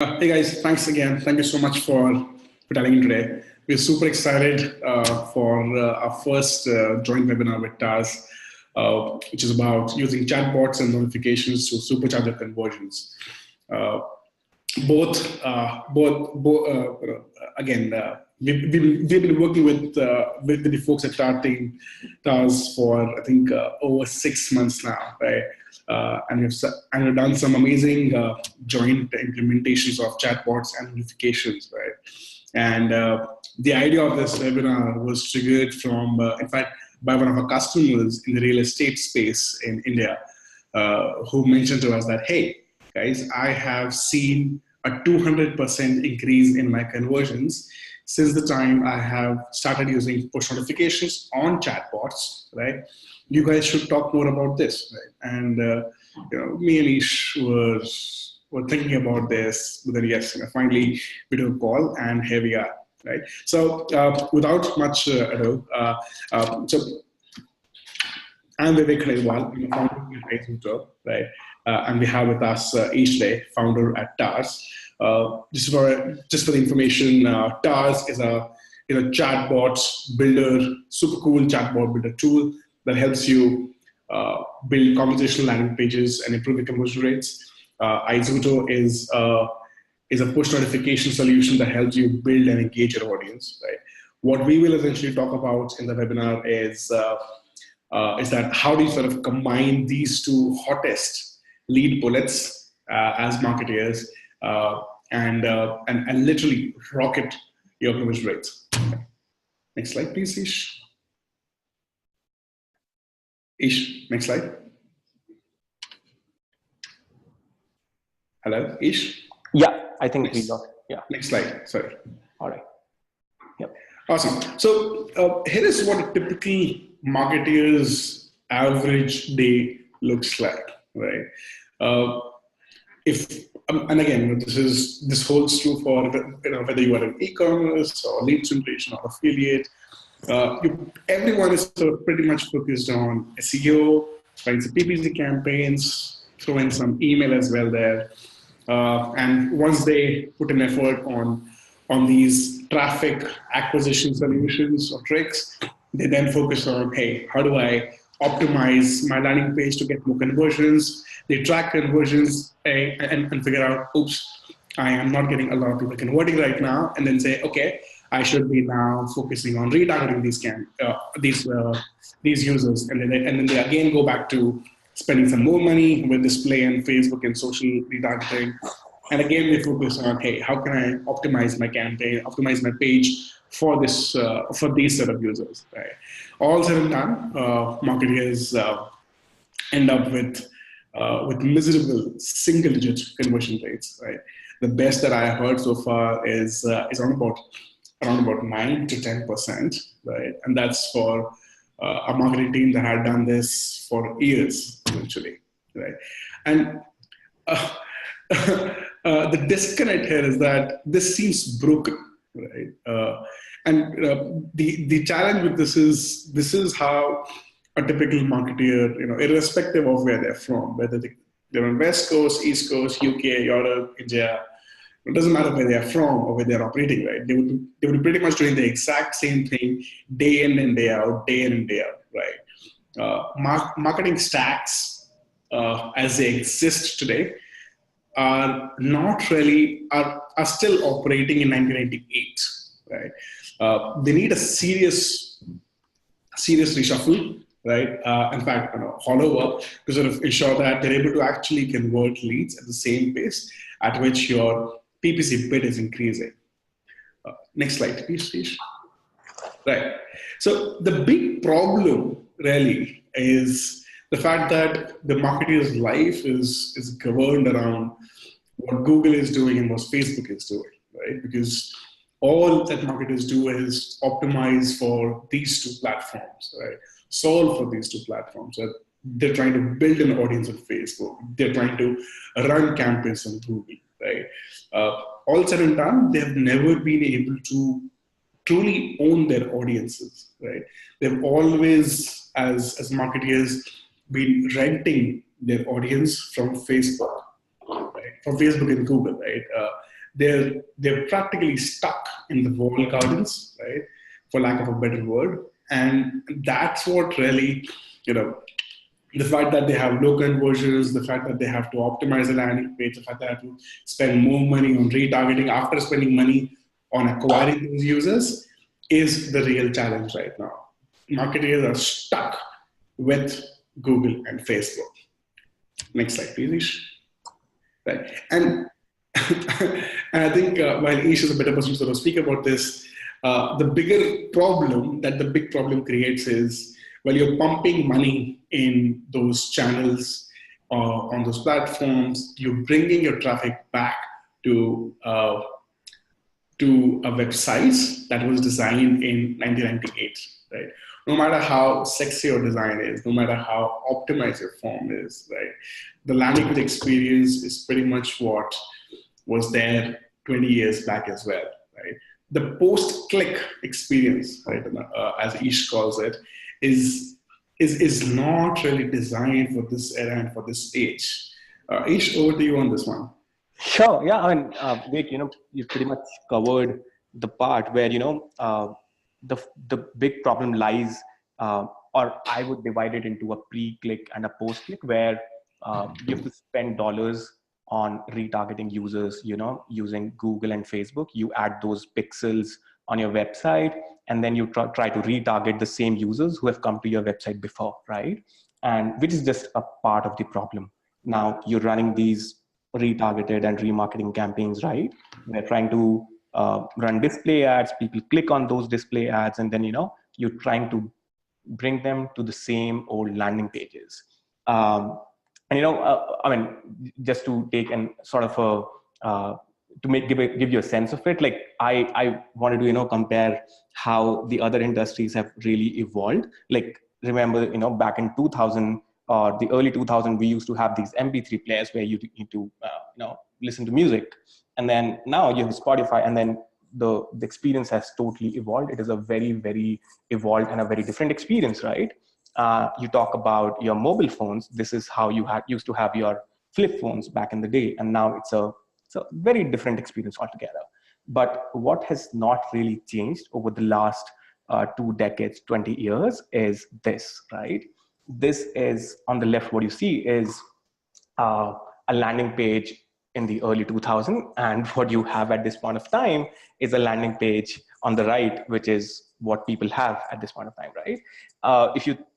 Hey guys, thanks again. Thank you so much for dialing in today. We're super excited for our first joint webinar with TAS, which is about using chatbots and notifications to supercharge your conversions. Uh, again, we've been working with the folks at TAS for I think over 6 months now, right? And we've done some amazing joint implementations of chatbots and notifications, right? And the idea of this webinar was triggered from, in fact, by one of our customers in the real estate space in India, who mentioned to us that, hey, guys, I have seen a 200% increase in my conversions since the time I have started using push notifications on chatbots, right? You guys should talk more about this, right? And me and Ish were thinking about this, but then yes, finally we do a call, and here we are, right? So without much ado, so I'm Vivek Khandelwal, I'm a founder of Facebook, right? And we have with us Ish Day, founder at TAS. Just for the information, TAS is a chatbot builder, super cool chatbot builder tool that helps you build conversational landing pages and improve your conversion rates. Izuto is a push notification solution that helps you build and engage your audience. Right. What we will essentially talk about in the webinar is that how do you sort of combine these two hottest lead bullets as marketers and literally rocket your conversion rates. Okay. Next slide, please, Ish. Ish, next slide. Hello, Ish? Yeah, I think we got it. Yeah. Next slide, sorry. All right. Yep. Awesome. So here is what a typical marketer's average day looks like, right? And again, this holds true for whether you are an e-commerce or lead generation or affiliate. Everyone is sort of pretty much focused on SEO, running some PPC campaigns, throwing some email as well there. And once they put an effort on these traffic acquisition solutions or tricks, they then focus on, hey, how do I optimize my landing page to get more conversions? They track conversions and figure out, oops, I am not getting a lot of people converting right now, and then say, okay, I should be now focusing on retargeting these users, and then they again go back to spending some more money with display and Facebook and social retargeting, and again they focus on, hey, how can I optimize my campaign, optimize my page for this for these set of users, right? All said and done, marketers end up with miserable single-digit conversion rates, right? The best that I heard so far is around about 9 to 10%, right? And that's for a marketing team that had done this for years, eventually, right? And the disconnect here is that this seems broken, right? The challenge with this is how a typical marketer, irrespective of where they're from, whether they're on West Coast, East Coast, UK, Europe, India, it doesn't matter where they're from or where they're operating, right? They would be pretty much doing the exact same thing day in and day out, right? Marketing stacks as they exist today are not really, are still operating in 1998, right? They need a serious reshuffle, right? In fact, follow up to sort of ensure that they're able to actually convert leads at the same pace at which your PPC bid is increasing. Next slide, please. Right. So the big problem really is the fact that the marketer's life is governed around what Google is doing and what Facebook is doing, right? Because all that marketers do is optimize for these two platforms, right? Solve for these two platforms. So they're trying to build an audience on Facebook. They're trying to run campaigns on Google, right? All said and done, they have never been able to truly own their audiences, right? They've always, as marketers, been renting their audience from Facebook, right? From Facebook and Google, right? they're practically stuck in the walled gardens, right? For lack of a better word. And that's what really, the fact that they have low conversions, the fact that they have to optimize the landing page, the fact that they have to spend more money on retargeting after spending money on acquiring those users is the real challenge right now. Marketers are stuck with Google and Facebook. Next slide, please, Ish. Right. And, and I think while Ish is a better person to sort of speak about this, the bigger problem that the big problem creates is while you're pumping money in those channels on those platforms, you're bringing your traffic back to a website that was designed in 1998, right? No matter how sexy your design is, no matter how optimized your form is, right? The landing page experience is pretty much what was there 20 years back as well, right? The post-click experience, right, as Ish calls it, is not really designed for this era and for this stage. Ish, over to you on this one. Sure. Yeah. I mean, Vivek, you pretty much covered the part where, the big problem lies, or I would divide it into a pre-click and a post-click, where you have to spend dollars on retargeting users, using Google and Facebook. You add those pixels on your website, and then you try to retarget the same users who have come to your website before, right? And which is just a part of the problem. Now you're running these retargeted and remarketing campaigns, right? We're trying to run display ads. People click on those display ads, and then you're trying to bring them to the same old landing pages. And I mean, just to take and sort of give you a sense of it, like I wanted to compare how the other industries have really evolved. Like remember, back in 2000 or the early 2000s, we used to have these MP3 players where you need to listen to music, and then now you have Spotify, and then the experience has totally evolved. It is a very, very evolved and a very different experience, right? You talk about your mobile phones. This is how you used to have your flip phones back in the day, and now it's a very different experience altogether. But what has not really changed over the last 2 decades, 20 years is this, right? This is on the left. What you see is a landing page in the early 2000s, and what you have at this point of time is a landing page on the right, which is what people have at this point of time, right?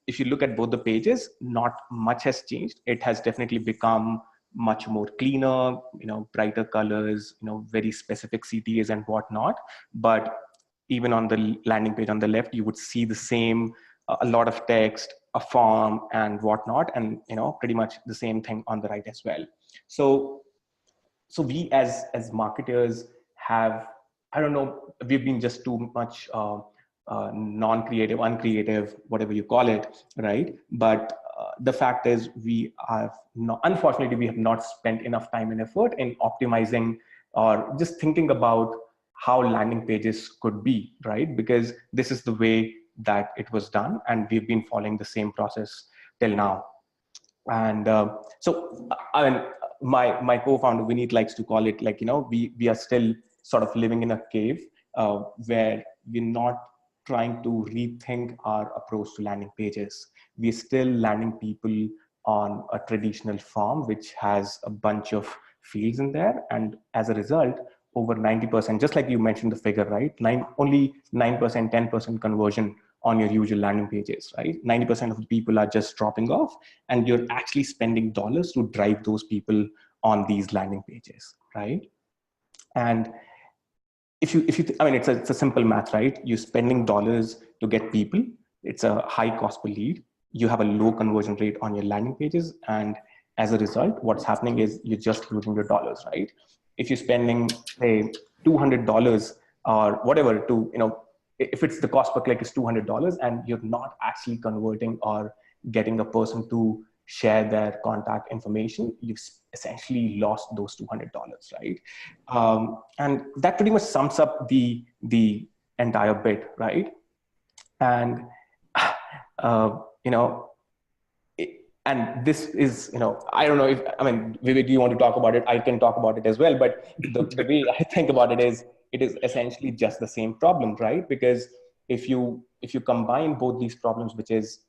If you look at both the pages, not much has changed. It has definitely become much more cleaner, brighter colors, very specific CTAs and whatnot. But even on the landing page on the left, you would see the same, a lot of text, a form and whatnot, and pretty much the same thing on the right as well. So we as marketers have, I don't know, we've been just too much non-creative, uncreative, whatever you call it, right? But the fact is, unfortunately, we have not spent enough time and effort in optimizing or just thinking about how landing pages could be, right? Because this is the way that it was done, and we've been following the same process till now. And so I mean, my co-founder Vineet likes to call it, like, we are still sort of living in a cave where we're not trying to rethink our approach to landing pages. We're still landing people on a traditional form which has a bunch of fields in there, and as a result, over 90%, just like you mentioned the figure, right? Only 9%, 10% conversion on your usual landing pages, right? 90% of the people are just dropping off, and you're actually spending dollars to drive those people on these landing pages, right? And I mean, it's a simple math, right? You're spending dollars to get people. It's a high cost per lead. You have a low conversion rate on your landing pages, and as a result, what's happening is you're just losing your dollars, right? If you're spending, say, $200 or whatever to, if it's the cost per click is $200 and you're not actually converting or getting a person to share their contact information, you've essentially lost those $200, right? And that pretty much sums up the entire bit, right? And and this is, I don't know if, Vivek, do you want to talk about it? I can talk about it as well. But the way I think about it is essentially just the same problem, right? Because if you combine both these problems, which is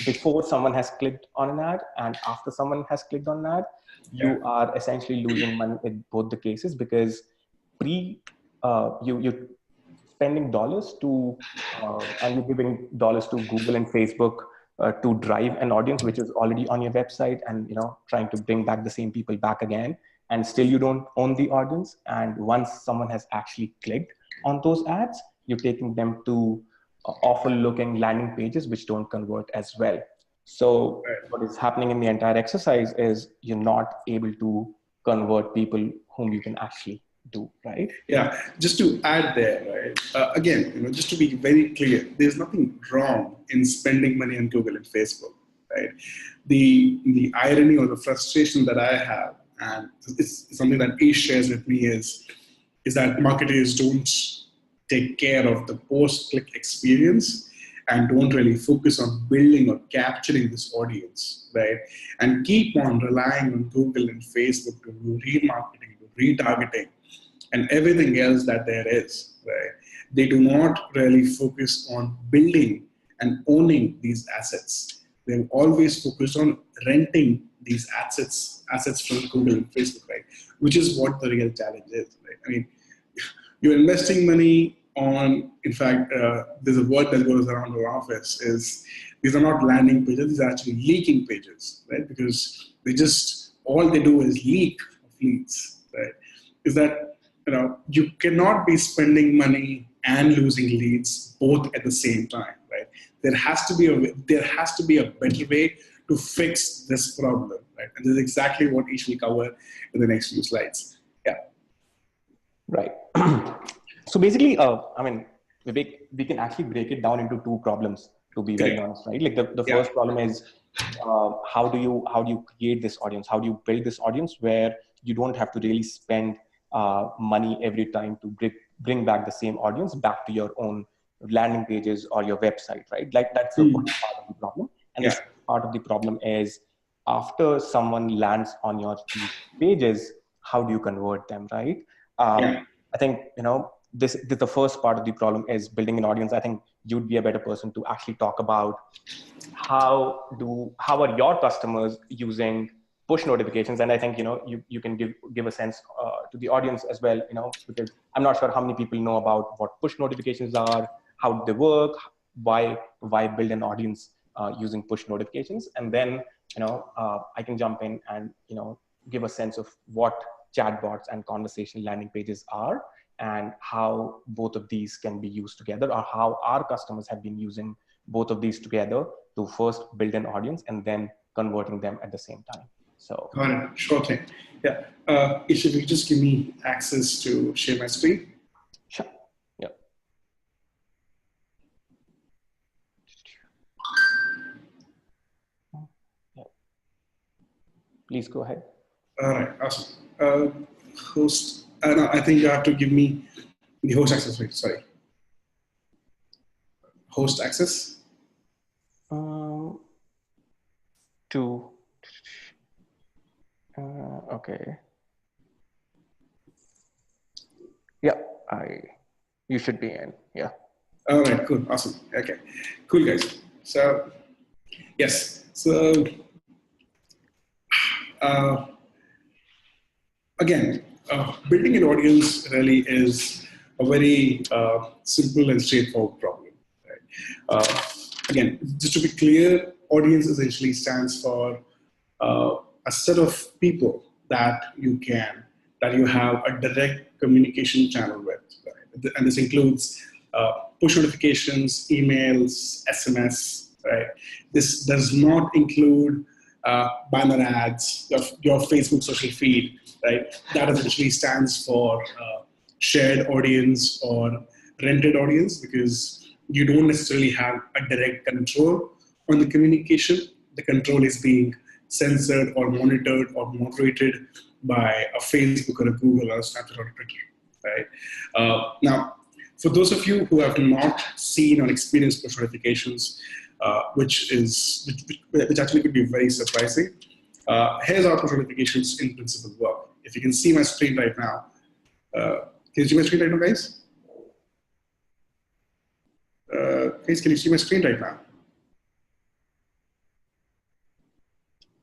before someone has clicked on an ad and after someone has clicked on an ad, you are essentially losing money in both the cases, because you spending dollars to and you're giving dollars to Google and Facebook to drive an audience which is already on your website, and trying to bring back the same people back again, and still you don't own the audience. And once someone has actually clicked on those ads, you're taking them to awful looking landing pages which don't convert as well. So what is happening in the entire exercise is you're not able to convert people whom you can actually do, right? Yeah, just to add there, right? Again, just to be very clear, there's nothing wrong in spending money on Google and Facebook, right? The irony or the frustration that I have, and it's something that Ace shares with me, is that marketers don't take care of the post-click experience and don't really focus on building or capturing this audience, right? And keep on relying on Google and Facebook to do remarketing, to retargeting, and everything else that there is, right? They do not really focus on building and owning these assets. They've always focused on renting these assets from Google and Facebook, right? Which is what the real challenge is, right? I mean, you're investing money on, in fact, there's a word that goes around our office, is these are not landing pages, these are actually leaking pages, right? Because all they do is leak of leads, right? Is that, you cannot be spending money and losing leads both at the same time, right? There has to be a better way to fix this problem, right? And this is exactly what Ish will cover in the next few slides. Yeah. Right. So basically, Vivek, we can actually break it down into two problems, to be very honest, right? Like the first problem is how do you create this audience? How do you build this audience where you don't have to really spend money every time to bring back the same audience back to your own landing pages or your website, right? Like that's the first part of the problem. And the second part of the problem is, after someone lands on your pages, how do you convert them, right? I think, this the first part of the problem is building an audience. I think you'd be a better person to actually talk about how are your customers using push notifications. And I think, you can give a sense to the audience as well, because I'm not sure how many people know about what push notifications are, how they work, why build an audience using push notifications. And then, I can jump in and, give a sense of what chatbots and conversational landing pages are, and how both of these can be used together, or how our customers have been using both of these together to first build an audience and then converting them at the same time. So, got it. Sure thing. Yeah. If you could just give me access to share my screen. Sure. Yeah. Please go ahead. All right. Awesome. Host. No, I think you have to give me the host access. Wait, sorry. Host access. Okay. Yeah, you should be in. Yeah. All right. Cool. Awesome. Okay. Cool, guys. So, yes. So, again, building an audience really is a very simple and straightforward problem. Right? Again, just to be clear, audience essentially stands for a set of people that you have a direct communication channel with. Right? And this includes push notifications, emails, SMS. Right? This does not include banner ads, your Facebook social feed. Right? That essentially stands for shared audience or rented audience, because you don't necessarily have a direct control on the communication. The control is being censored or monitored or moderated by a Facebook or a Google or a Snapchat or a Twitter. Right? Now, for those of you who have not seen or experienced push notifications, which actually could be very surprising. Here's how push notifications in principle work. If you can see my screen right now, can you see my screen right now, guys? Guys, can you see my screen right now?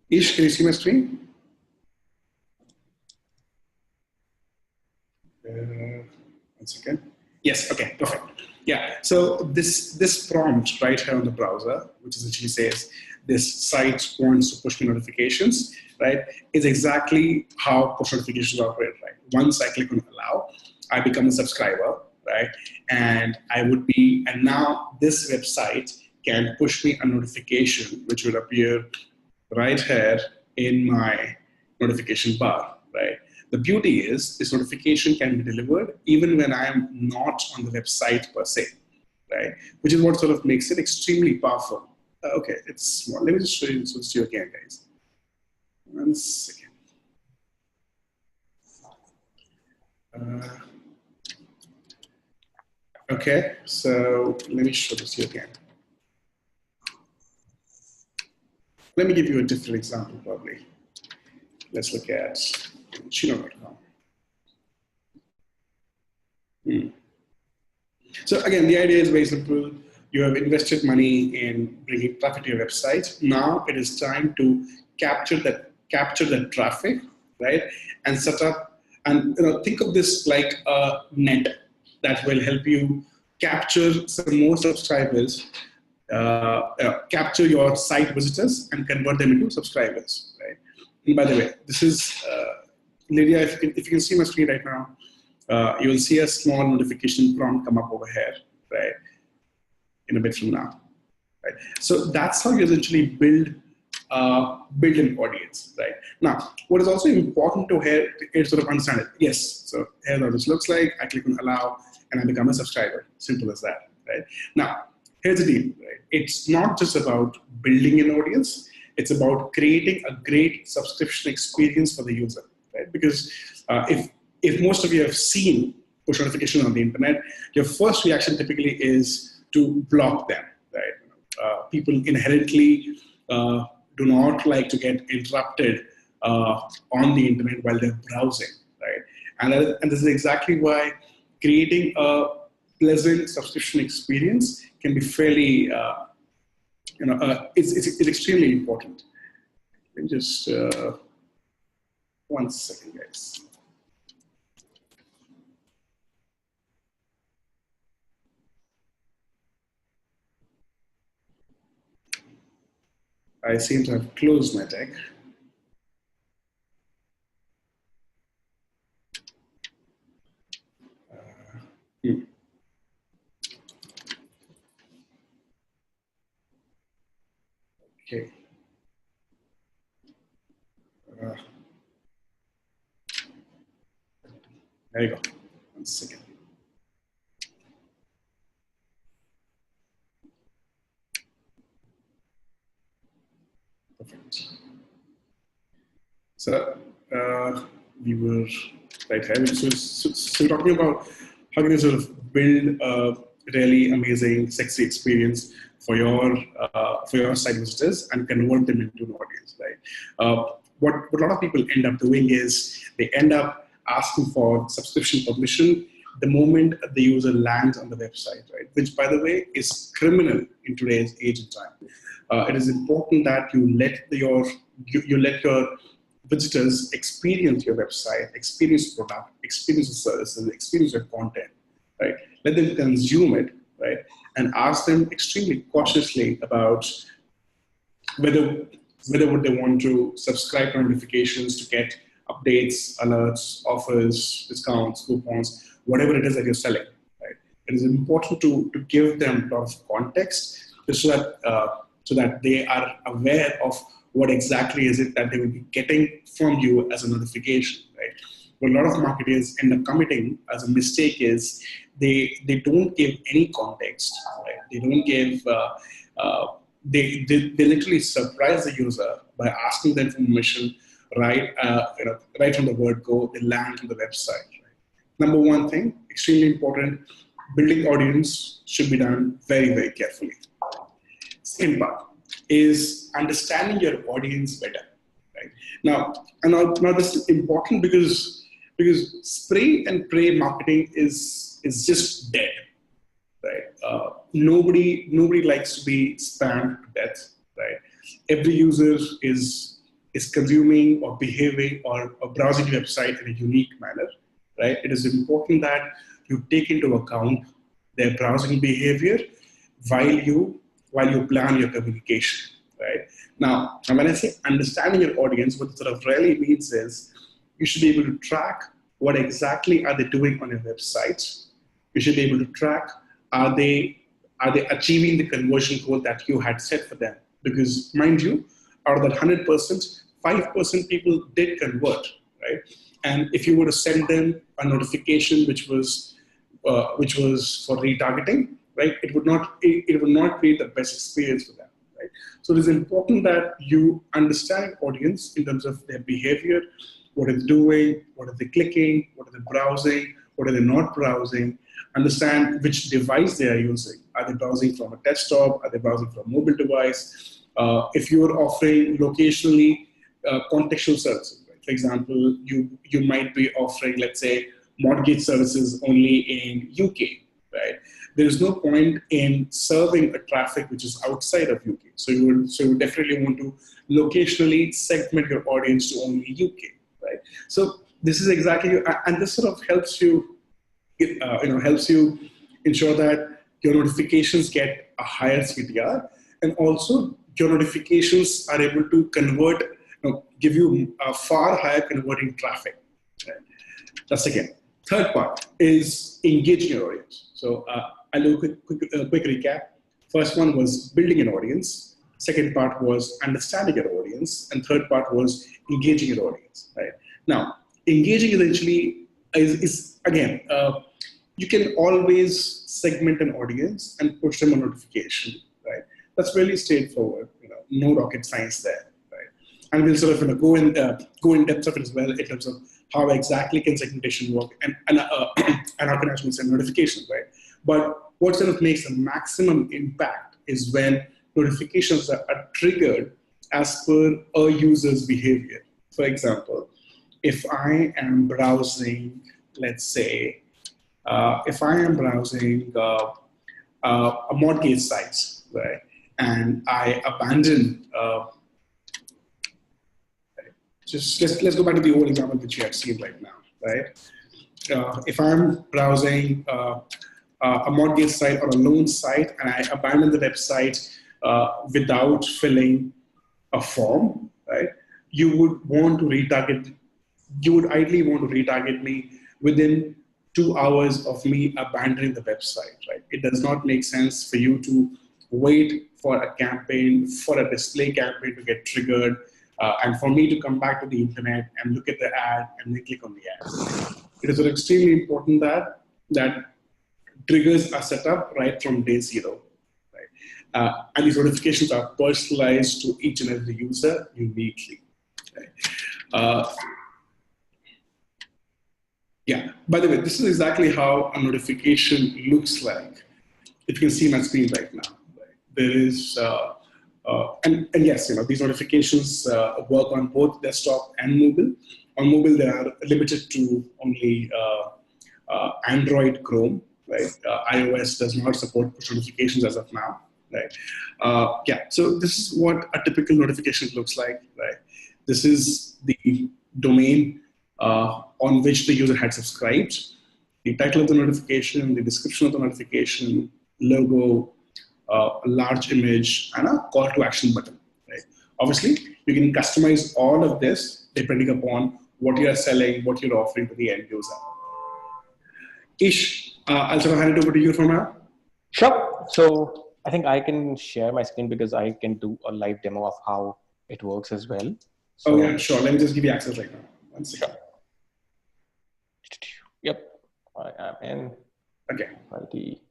Ish, can you see my screen? One second. Yes, okay, perfect. Yeah, so this prompt right here on the browser, which essentially says this site wants to push me notifications, right, is exactly how push notifications operate, right? Once I click on allow, I become a subscriber, right? And now this website can push me a notification, which will appear right here in my notification bar, right? The beauty is this notification can be delivered even when I am not on the website per se, right? Which is what sort of makes it extremely powerful. Okay, it's small. Let me just show you this to you again, guys. 1 second. Okay, so let me show this to you again. Let me give you a different example, probably. Let's look at chino.com. So again, the idea is very simple. You have invested money in bringing traffic to your website. Now it is time to capture that traffic, right? And set up, and think of this like a net that will help you capture some more subscribers, capture your site visitors and convert them into subscribers, right? And by the way, this is, Lydia, if you can see my screen right now, you will see a small notification prompt come up over here, right? In a bit from now, right? So that's how you essentially build an audience, right? Now, what is also important to here is sort of understand it. Yes, so here's how this looks like. I click on allow and I become a subscriber. Simple as that, right? Now, here's the deal, right? It's not just about building an audience. It's about creating a great subscription experience for the user, right? Because if most of you have seen push notifications on the internet, your first reaction typically is to block them, right? People inherently do not like to get interrupted on the internet while they're browsing, right? And this is exactly why creating a pleasant subscription experience can be fairly, it's extremely important. Let me just 1 second, guys. I seem to have closed my deck. Okay. There you go. 1 second. Perfect. So we were right here. So we're talking about how can you sort of build a really amazing, sexy experience for your site visitors and convert them into an audience, right? What a lot of people end up doing is they end up asking for subscription permission the moment the user lands on the website, right? Which, by the way, is criminal in today's age and time. It is important that you let your visitors experience your website, experience your product, experience your services, experience your content, right? Let them consume it, right? And ask them extremely cautiously about whether would they want to subscribe to notifications to get updates, alerts, offers, discounts, coupons, whatever it is that you're selling, right? It is important to give them a lot of context so that they are aware of what exactly is it that they will be getting from you as a notification, right? What a lot of marketers end up committing as a mistake is they don't give any context, right? They don't give, they literally surprise the user by asking them permission right from the word go, they land on the website. Right? Number one thing, extremely important, building audience should be done very, very carefully. Second part is understanding your audience better. Right? Now this is important because spray and pray marketing is just dead. Right? Nobody likes to be spammed to death. Right? Every user is consuming or behaving or browsing your website in a unique manner. Right? It is important that you take into account their browsing behavior while you plan your communication. Right? Now, when I say understanding your audience, what it sort of really means is you should be able to track what exactly are they doing on your website. You should be able to track, are they achieving the conversion goal that you had set for them? Because mind you, out of that 100%, 5% people did convert, right? And if you were to send them a notification which was for retargeting, right, it would not create the best experience for them, right? So it is important that you understand audience in terms of their behavior, what are they doing, what are they clicking, what are they browsing, what are they not browsing. Understand which device they are using. Are they browsing from a desktop? Are they browsing from a mobile device? If you are offering locationally contextual services, right? For example, you might be offering, let's say, mortgage services only in UK, right? There is no point in serving a traffic which is outside of UK. So you would definitely want to locationally segment your audience to only UK, right? So this is exactly, and this sort of helps you helps you ensure that your notifications get a higher CTR, and also your notifications are able to convert, give you a far higher converting traffic. Right? That's again. Third part is engaging your audience. So I'll do a quick recap. First one was building an audience. Second part was understanding your audience, and third part was engaging your audience. Right? Now, engaging essentially is again, you can always segment an audience and push them a notification, right? That's really straightforward, no rocket science there, right? And we'll sort of go in depth of it as well in terms of how exactly can segmentation work and how can actually send notifications, right? But what sort of makes the maximum impact is when notifications are triggered as per a user's behavior. For example, if I am browsing, let's say, if I am browsing a mortgage site, right, and I abandon, let's go back to the old example which you have seen right now, right? If I'm browsing a mortgage site or a loan site and I abandon the website without filling a form, right? You would ideally want to retarget me within 2 hours of me abandoning the website, right? It does not make sense for you to wait for a campaign, for a display campaign to get triggered, and for me to come back to the internet and look at the ad and then click on the ad. It is extremely important that triggers are set up right from day zero, right? And these notifications are personalized to each and every user uniquely, right? Yeah, by the way, this is exactly how a notification looks like. If you can see my screen right now, right? There is, and yes, these notifications work on both desktop and mobile. On mobile, they are limited to only Android Chrome, right? iOS does not support push notifications as of now, right? Yeah, so this is what a typical notification looks like, right? This is the domain on which the user had subscribed, the title of the notification, the description of the notification, logo, a large image, and a call to action button, right? Obviously, you can customize all of this depending upon what you are selling, what you're offering to the end user. Ish, I'll sort of hand it over to you for now. Sure. So I think I can share my screen because I can do a live demo of how it works as well. So, oh yeah, sure. Let me just give you access right now. 1 second. Sure. Yep, I am in. Okay. ID.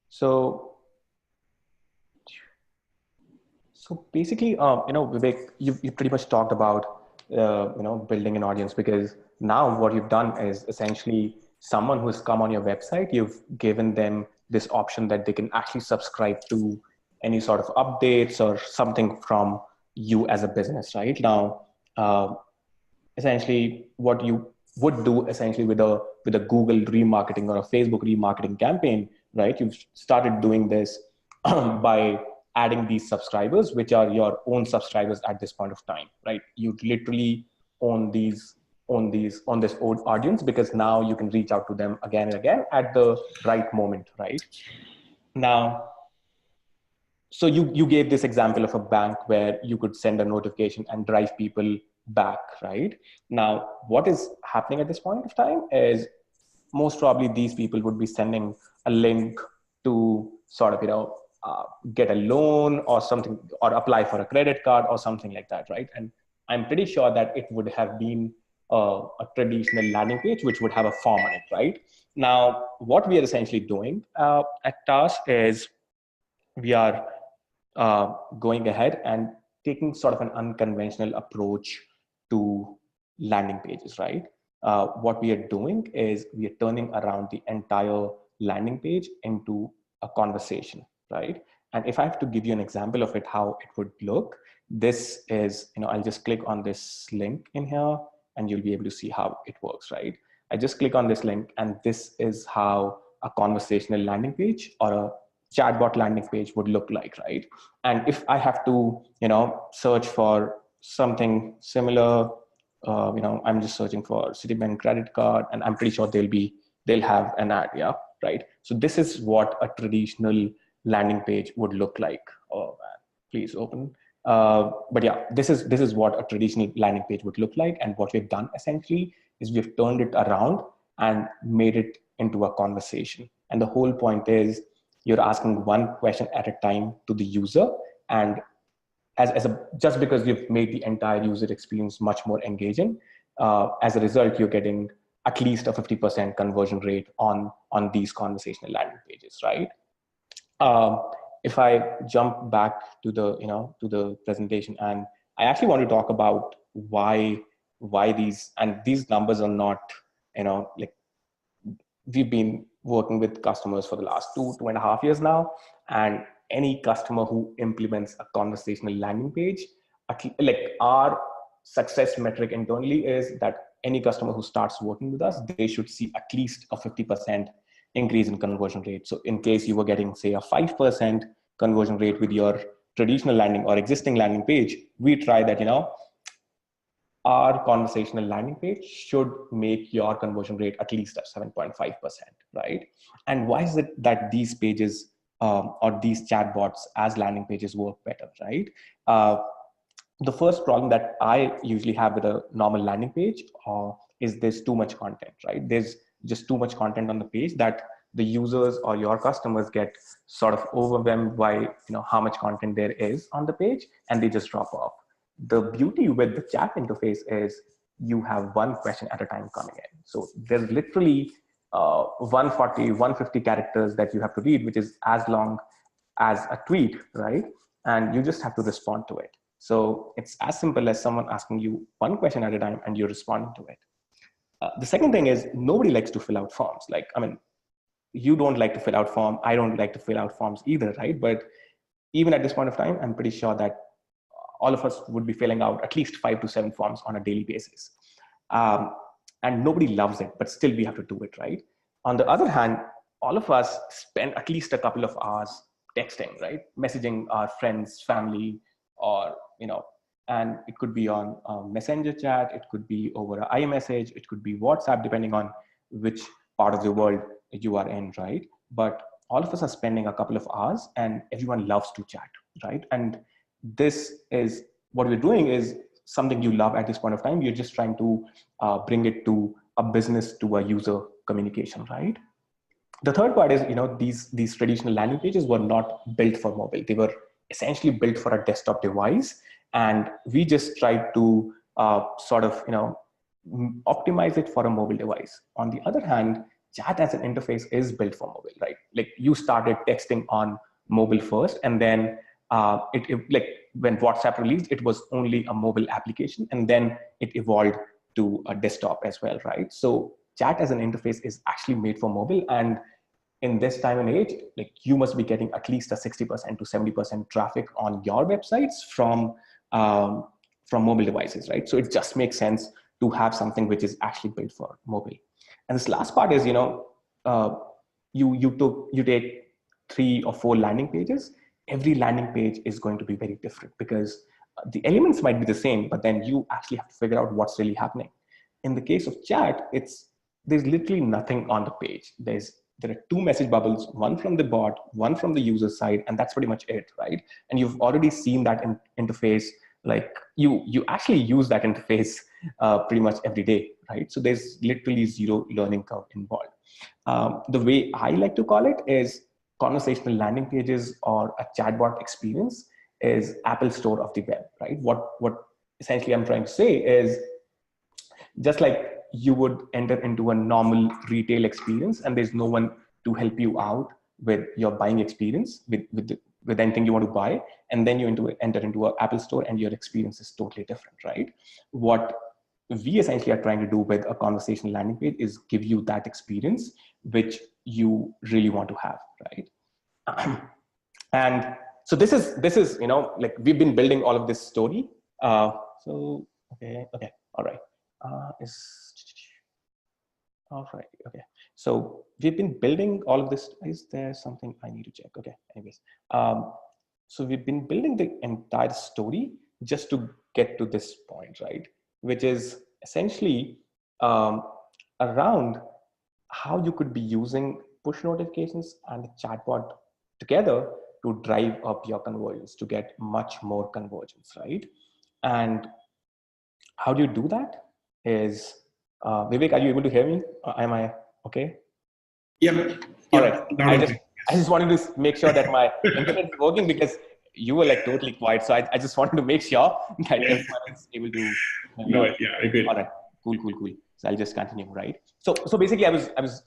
So basically, Vivek, you pretty much talked about, building an audience, because now what you've done is essentially someone who's come on your website, you've given them this option that they can actually subscribe to any sort of updates or something from you as a business, right? Now, essentially what you would do essentially with a Google remarketing or a Facebook remarketing campaign, right? You've started doing this by adding these subscribers, which are your own subscribers at this point of time, right? You literally own this old audience, because now you can reach out to them again and again at the right moment, right? Now, so you gave this example of a bank where you could send a notification and drive people back, right? Now, what is happening at this point of time is most probably these people would be sending a link to sort of, get a loan or something, or apply for a credit card or something like that, right? And I'm pretty sure that it would have been a traditional landing page, which would have a form on it, right? Now, what we are essentially doing at TAS is we are going ahead and taking sort of an unconventional approach to landing pages, right? What we are doing is we are turning around the entire landing page into a conversation, right? And if I have to give you an example of it, how it would look, this is, I'll just click on this link in here and you'll be able to see how it works, right? I just click on this link and this is how a conversational landing page or a chatbot landing page would look like, right? And if I have to, search for something similar, I'm just searching for Citibank credit card, and I'm pretty sure they'll have an ad, yeah, right? So this is what a traditional landing page would look like. Oh man, please open. But yeah, this is what a traditional landing page would look like. And what we've done essentially is we've turned it around and made it into a conversation. And the whole point is you're asking one question at a time to the user, and just because you've made the entire user experience much more engaging, as a result, you're getting at least a 50% conversion rate on these conversational landing pages, right? If I jump back to the presentation, and I actually want to talk about why these numbers are not, like, we've been working with customers for the last 2.5 years now, and any customer who implements a conversational landing page, like, our success metric internally is that any customer who starts working with us, they should see at least a 50% increase in conversion rate. So in case you were getting, say, a 5% conversion rate with your traditional landing or existing landing page, we try that, our conversational landing page should make your conversion rate at least at 7.5%, right? And why is it that these pages or these chatbots as landing pages work better, right? The first problem that I usually have with a normal landing page is there's too much content, right? There's just too much content on the page that the users or your customers get sort of overwhelmed by how much content there is on the page, and they just drop off. The beauty with the chat interface is you have one question at a time coming in. So there's literally 140, 150 characters that you have to read, which is as long as a tweet, right? And you just have to respond to it. So it's as simple as someone asking you one question at a time and you're responding to it. The second thing is nobody likes to fill out forms. Like, you don't like to fill out forms. I don't like to fill out forms either, right? But even at this point of time, I'm pretty sure that all of us would be filling out at least 5 to 7 forms on a daily basis. And nobody loves it, but still we have to do it, right? On the other hand, all of us spend at least a couple of hours texting, right? Messaging our friends, family, or, and it could be on Messenger chat, it could be over an iMessage, it could be WhatsApp, depending on which part of the world you are in, right? But all of us are spending a couple of hours and everyone loves to chat, right? And this is what we're doing is something you love at this point of time. You're just trying to bring it to a business, to a user communication, right? The third part is, these traditional landing pages were not built for mobile. They were essentially built for a desktop device. And we just tried to optimize it for a mobile device. On the other hand, chat as an interface is built for mobile, right? Like, you started texting on mobile first, and then like when WhatsApp released, it was only a mobile application, and then it evolved to a desktop as well, right? So chat as an interface is actually made for mobile, and in this time and age, like you must be getting at least a 60% to 70% traffic on your websites from mobile devices, right? So it just makes sense to have something which is actually built for mobile. And this last part is, you take 3 or 4 landing pages. Every landing page is going to be very different because the elements might be the same, but then you actually have to figure out what's really happening. In the case of chat, there's literally nothing on the page. There are 2 message bubbles, one from the bot, one from the user side, and that's pretty much it, right? And you've already seen that interface. Like you actually use that interface pretty much every day, right? So there's literally zero learning curve involved. The way I like to call it is conversational landing pages or a chatbot experience is Apple Store of the web, right? What essentially I'm trying to say is, just like you would enter into a normal retail experience and there's no one to help you out with your buying experience with anything you want to buy, and then you enter into an Apple Store and your experience is totally different, right? What we essentially are trying to do with a conversational landing page is give you that experience which you really want to have, right? And so this is like we've been building all of this story. So okay, all right. All right, okay. So we've been building all of this. Is there something I need to check? Okay, anyways. So we've been building the entire story just to get to this point, right? Which is essentially around how you could be using push notifications and a chatbot together to drive up your conversions, to get much more conversions, right? And how do you do that? Is Vivek, are you able to hear me? Am I okay? Yeah. All right. I just wanted to make sure that my internet is working because you were like totally quiet. So I just wanted to make sure that everyone is able to. I agree. All right. Cool. So I'll just continue, right? So basically, I was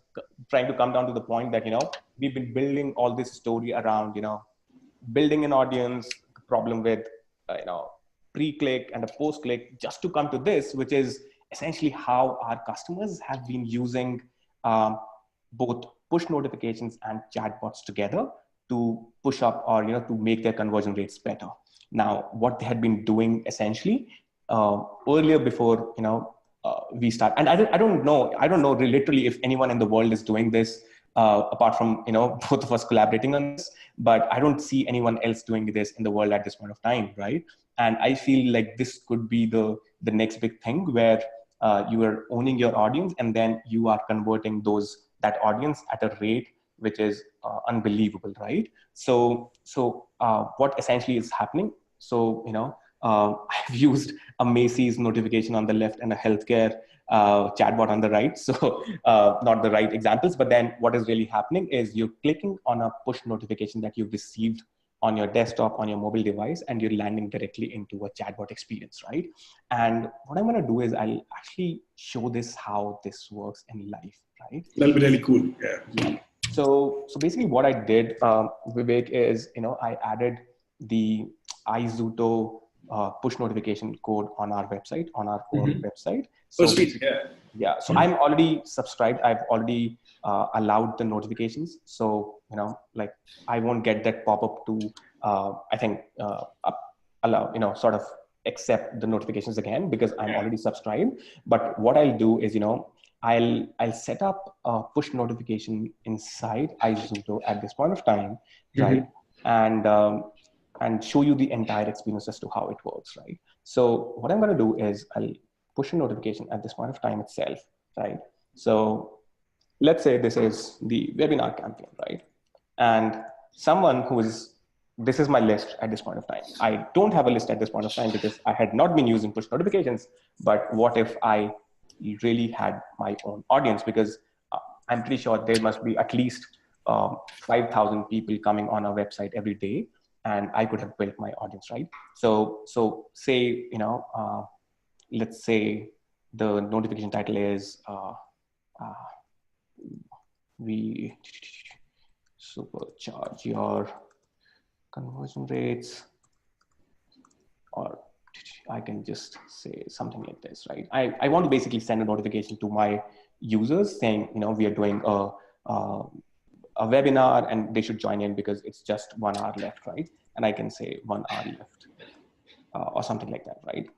trying to come down to the point that we've been building all this story around building an audience, the problem with pre-click and a post-click, just to come to this, which is essentially how our customers have been using both push notifications and chatbots together to push up or to make their conversion rates better. Now, what they had been doing essentially earlier before we start, and I don't know literally if anyone in the world is doing this apart from both of us collaborating on this, but I don't see anyone else doing this in the world at this point of time, right? And I feel like this could be the next big thing where you are owning your audience and then you are converting that audience at a rate which is unbelievable, right? So what essentially is happening? So I've used a Macy's notification on the left and a healthcare chatbot on the right. So not the right examples, but then what is really happening is you're clicking on a push notification that you've received on your desktop, on your mobile device, and you're landing directly into a chatbot experience, right? And what I'm going to do is I'll actually show this how this works in life, right? That'll be really cool. Yeah. So basically what I did, Vivek, is, I added the iZuto push notification code on our website, on our own website. So sweet. Yeah. So I'm already subscribed. I've already allowed the notifications. So, like I won't get that pop-up to, I think, allow, sort of accept the notifications again because I'm already subscribed. But what I'll do is, I'll set up a push notification inside iZuto at this point of time, right? And show you the entire experience as to how it works, right? So what I'm going to do is I'll push a notification at this point of time itself, right? So let's say this is the webinar campaign, right? And someone this is my list at this point of time. I don't have a list at this point of time because I had not been using push notifications, but what if I really had my own audience? Because I'm pretty sure there must be at least 5,000 people coming on our website every day, and I could have built my audience, right? So say, let's say the notification title is we supercharge your conversion rates, or I can just say something like this, right? I want to basically send a notification to my users saying, we are doing a webinar and they should join in because it's just 1 hour left, right? And I can say 1 hour left or something like that, right?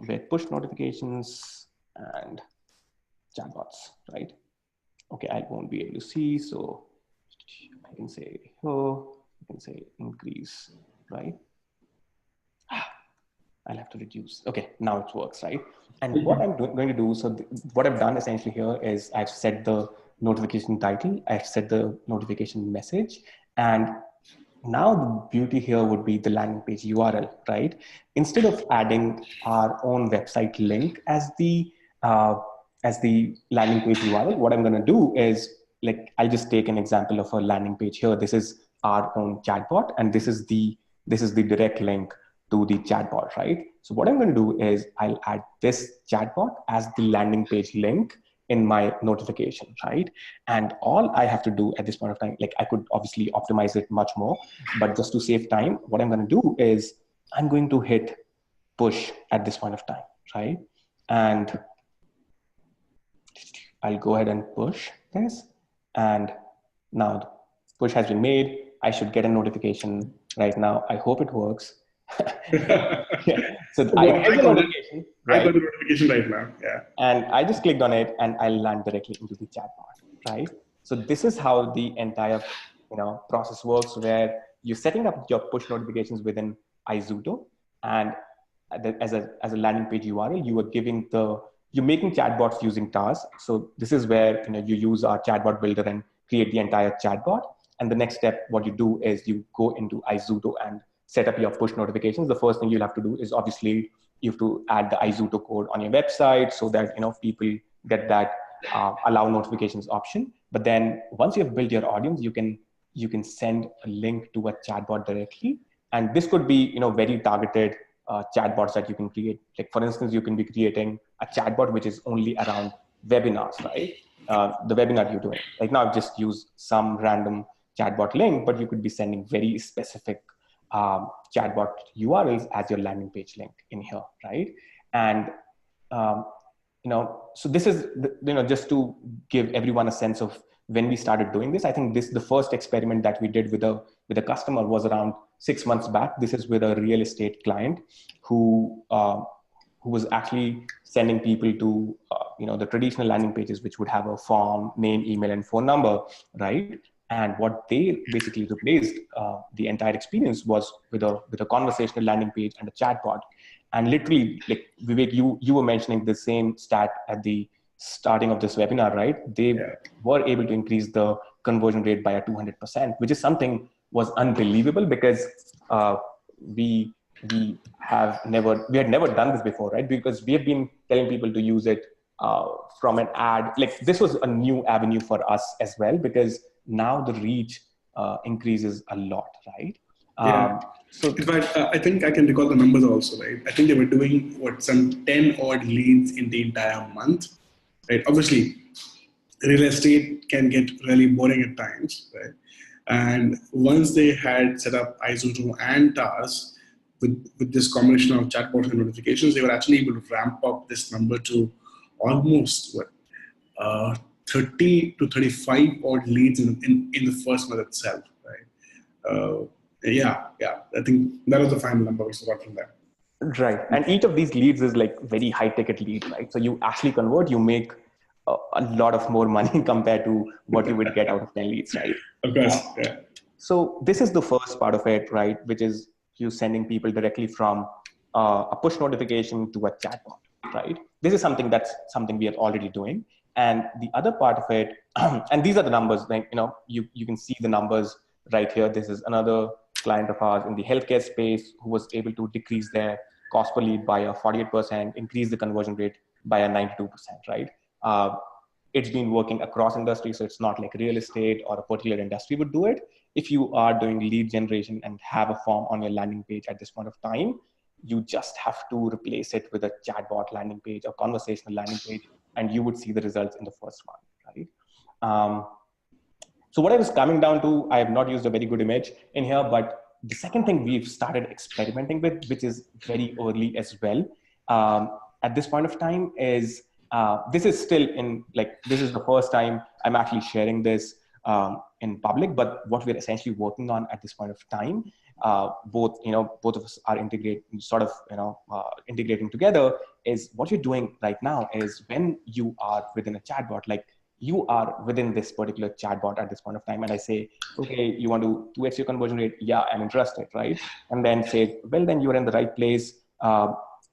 With push notifications and chatbots, right? Okay, I won't be able to see, so I can say, oh, I can say increase, right? I'll have to reduce. Okay, now it works, right? And what I'm going to do, so what I've done essentially here is I've set the notification title, I've set the notification message, and now the beauty here would be the landing page URL, right? Instead of adding our own website link as the landing page URL, what I'm going to do is, like, I'll just take an example of a landing page here. This is our own chatbot, and this is the direct link to the chatbot, right? So what I'm going to do is I'll add this chatbot as the landing page link in my notification, right? And all I have to do at this point of time, like, I could obviously optimize it much more, but just to save time, what I'm going to do is I'm going to hit push at this point of time, right? And I'll go ahead and push this, and now the push has been made. I should get a notification right now. I hope it works. Yeah. So I get the notification. Right? I got the notification right now. Yeah. And I just clicked on it, and I'll land directly into the chatbot, right? So this is how the entire process works, where you're setting up your push notifications within Izuto, and as a landing page URL, you're making chatbots using TARs. So this is where you use our chatbot builder and create the entire chatbot. And the next step, what you do is you go into Izuto and set up your push notifications. The first thing you'll have to do is obviously you have to add the Izuto code on your website so that people get that allow notifications option. But then once you have built your audience, you can send a link to a chatbot directly. And this could be very targeted chatbots that you can create. Like, for instance, you can be creating a chatbot which is only around webinars, right? The webinar you're doing. Like, now I've just used some random chatbot link, but you could be sending very specific chatbot URLs as your landing page link in here, right? And so this is just to give everyone a sense of when we started doing this. I think the first experiment that we did with a customer was around 6 months back. This is with a real estate client who was actually sending people to the traditional landing pages, which would have a form, name, email, and phone number, right? And what they basically replaced the entire experience was with a conversational landing page and a chatbot. And literally, like, Vivek, you were mentioning the same stat at the starting of this webinar, right? They were able to increase the conversion rate by 200%, which is something was unbelievable because we had never done this before, right? Because we have been telling people to use it from an ad. Like, this was a new avenue for us as well, because now the reach increases a lot, right? So in fact, I think I can recall the numbers also, right? I think they were doing some 10 odd leads in the entire month, right? Obviously, real estate can get really boring at times, right? And once they had set up Izuto and TARS with this combination of chatbot and notifications, they were actually able to ramp up this number to almost 30 to 35 odd leads in the first month itself, right? I think that was the final number we got from that. Right. And each of these leads is like very high ticket lead, right? So you actually convert, you make a lot of more money compared to what you would get out of 10 leads, right? Of course, yeah. So this is the first part of it, right? Which is you sending people directly from a push notification to a chatbot, right? This is something we are already doing. And the other part of it, and these are the numbers, like, you can see the numbers right here. This is another client of ours in the healthcare space who was able to decrease their cost per lead by a 48%, increase the conversion rate by a 92%, right? It's been working across industries, so it's not like real estate or a particular industry would do it. If you are doing lead generation and have a form on your landing page at this point of time, you just have to replace it with a chatbot landing page or conversational landing page, and you would see the results in the first one, right? So what I was coming down to, I have not used a very good image in here, but the second thing we've started experimenting with, which is very early as well, at this point of time is, this is still in, like, this is the first time I'm actually sharing this in public. But what we're essentially working on at this point of time, both of us are integrating together, is what you're doing right now is when you are within a chatbot, like you are within this particular chatbot at this point of time, and I say, okay, you want to 2x your conversion rate? Yeah, I'm interested, right? And then say, well, then you're in the right place.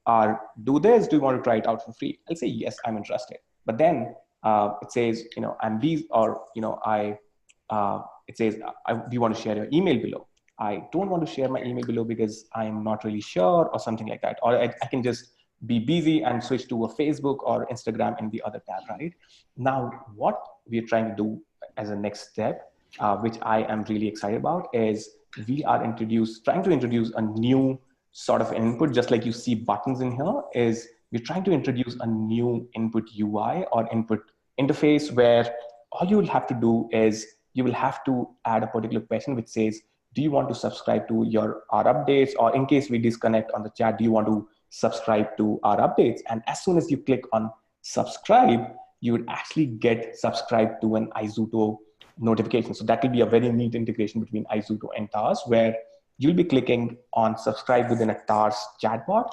Or do this, do you want to try it out for free? I'll say, yes, I'm interested. But then it says, and these, or, it says, do you want to share your email below? I don't want to share my email below because I'm not really sure, or something like that. Or I can just be busy and switch to a Facebook or Instagram in the other tab, right? Now, what we're trying to do as a next step, which I am really excited about, is we are trying to introduce a new sort of input, just like you see buttons in here, is we're trying to introduce a new input UI or input interface where all you will have to do is you will have to add a particular question which says, do you want to subscribe to our updates? Or in case we disconnect on the chat, do you want to subscribe to our updates? And as soon as you click on subscribe, you would actually get subscribed to an Izuto notification. So that will be a very neat integration between Izuto and TARS, where you'll be clicking on subscribe within a TARS chatbot.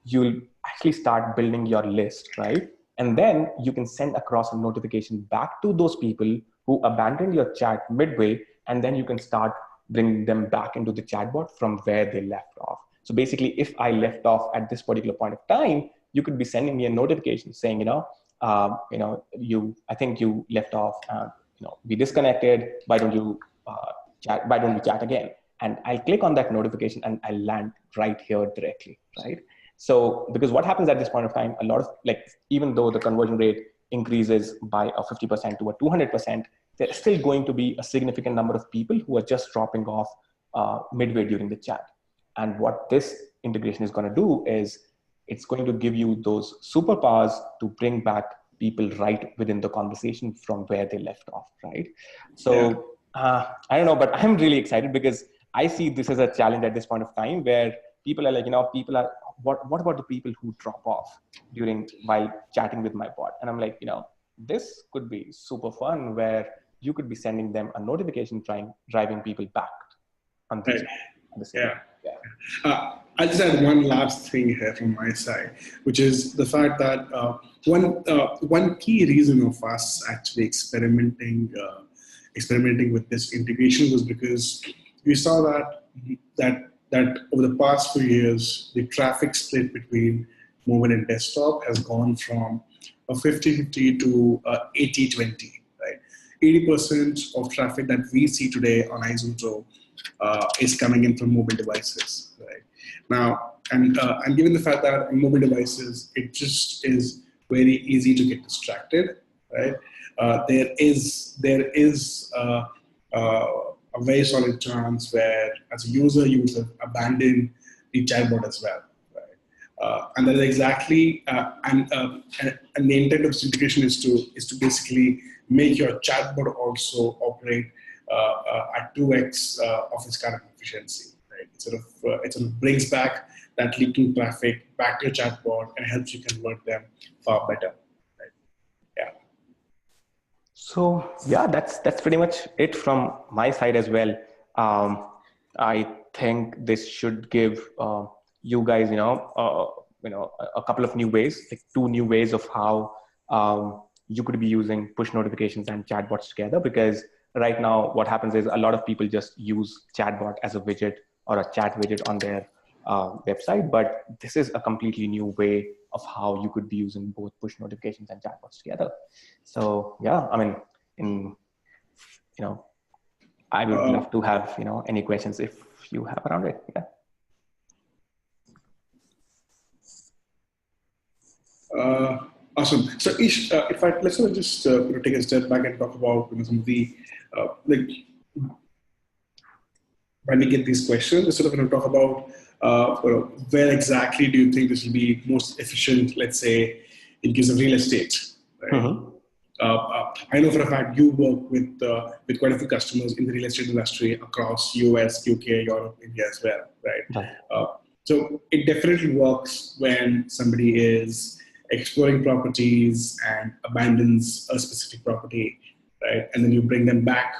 You'll actually start building your list, right? And then you can send across a notification back to those people who abandoned your chat midway, and then you can start bringing them back into the chatbot from where they left off. So basically, if I left off at this particular point of time, you could be sending me a notification saying, I think you left off, we disconnected. Why don't you chat? Why don't we chat again? And I'll click on that notification and I'll land right here directly, right? So, because what happens at this point of time, a lot of, even though the conversion rate increases by a 50% to a 200%, there's still going to be a significant number of people who are just dropping off midway during the chat. And what this integration is going to do is it's going to give you those superpowers to bring back people right within the conversation from where they left off, right? So I don't know, but I'm really excited because I see this as a challenge at this point of time where people are like, what about the people who drop off while chatting with my bot? And I'm like, this could be super fun where you could be sending them a notification driving people back on the same. I'll just add one last thing here from my side, which is the fact that one key reason of us actually experimenting with this integration was because we saw that over the past few years, the traffic split between mobile and desktop has gone from a 50-50 to 80-20, right? 80% of traffic that we see today on Izuto is coming in from mobile devices, right? Now, and given the fact that on mobile devices, it just is very easy to get distracted, right? There is a very solid chance where, as a user, you would abandon the chatbot as well, right? And that is exactly, and the intent of this integration is to basically make your chatbot also operate at 2x of its current efficiency, right? It sort of brings back that leaking traffic back to your chatbot and helps you convert them far better. So yeah, that's pretty much it from my side as well. I think this should give you guys, a couple of new ways, like 2 new ways of how you could be using push notifications and chatbots together. Because right now, what happens is a lot of people just use chatbot as a widget or a chat widget on their website, but this is a completely new way of how you could be using both push notifications and chatbots together. So yeah, I mean, I would love to have, any questions if you have around it. Yeah. Awesome. So Ish, let's just take a step back and talk about some of the when we get these questions, we're sort of going to talk about where exactly do you think this will be most efficient, let's say, in case of real estate, right? I know for a fact you work with quite a few customers in the real estate industry across US, UK, Europe, India as well, right? So it definitely works when somebody is exploring properties and abandons a specific property, right? And then you bring them back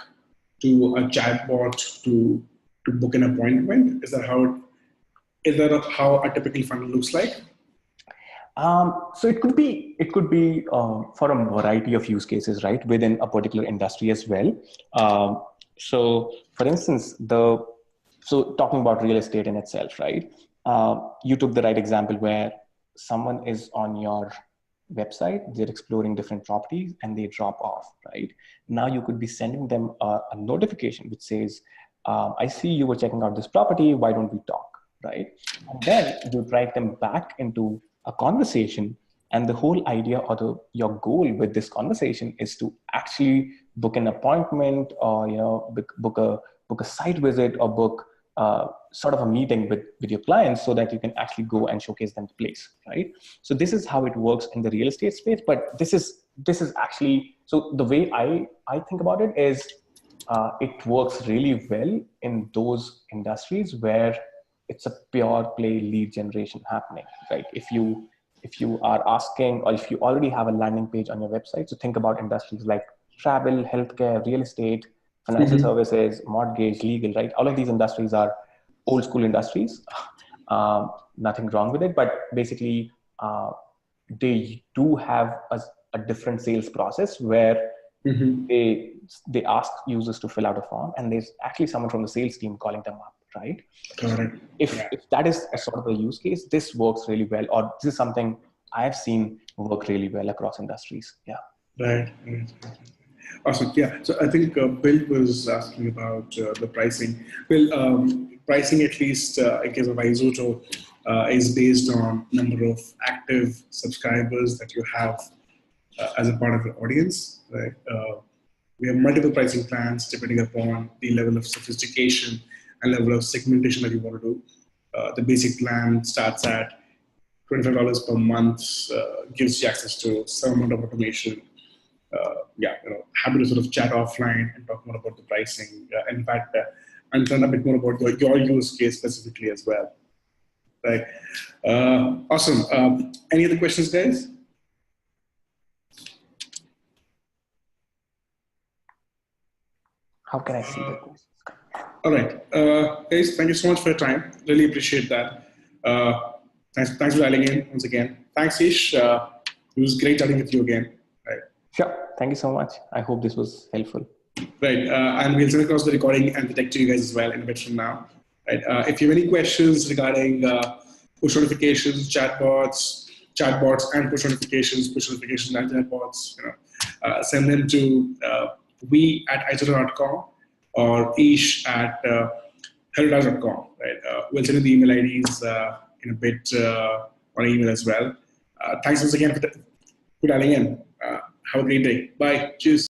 to a chatbot to book an appointment. Is that how a typical funnel looks like? So it could be for a variety of use cases, right, within a particular industry as well. So, for instance, talking about real estate in itself, right? You took the right example where someone is on your website, they're exploring different properties, and they drop off, right? Now you could be sending them a notification which says, "I see you were checking out this property. Why don't we talk?" Right? And then you drive them back into a conversation, and the whole idea or your goal with this conversation is to actually book an appointment, or book a site visit, or book sort of a meeting with your clients, so that you can actually go and showcase them the place, right? So this is how it works in the real estate space. But this is actually, so the way I think about it is, it works really well in those industries where it's a pure play lead generation happening, right? If you are asking, or if you already have a landing page on your website, so think about industries like travel, healthcare, real estate, financial services, mortgage, legal, right? All of these industries are old school industries. Nothing wrong with it, but basically they do have a different sales process where they ask users to fill out a form, and there's actually someone from the sales team calling them up, right? If that is a sort of a use case, this works really well, or this is something I've seen work really well across industries. Yeah. Right. Awesome. Yeah. So I think Bill was asking about the pricing. Well, pricing, at least in case of Isoto, is based on number of active subscribers that you have as a part of your audience, right? We have multiple pricing plans depending upon the level of sophistication and level of segmentation that you want to do. The basic plan starts at $25 per month, gives you access to some amount of automation. Happy to sort of chat offline and talk more about the pricing. In fact, understand a bit more about your use case specifically as well. Right. Awesome. Any other questions, guys? How can I see the questions? All right. Guys, thank you so much for your time. Really appreciate that. Thanks for dialing in once again. Thanks, Ish. It was great chatting with you again. Right. Sure. Thank you so much. I hope this was helpful. Right. And we'll send across the recording and the deck to you guys as well in a bit from now. Right. If you have any questions regarding push notifications, chatbots and push notifications and chatbots, send them to we@isoto.com or ish@heritage.com. Right. We'll send you the email IDs in a bit on email as well. Thanks once again for dialing in. Have a great day. Bye. Cheers.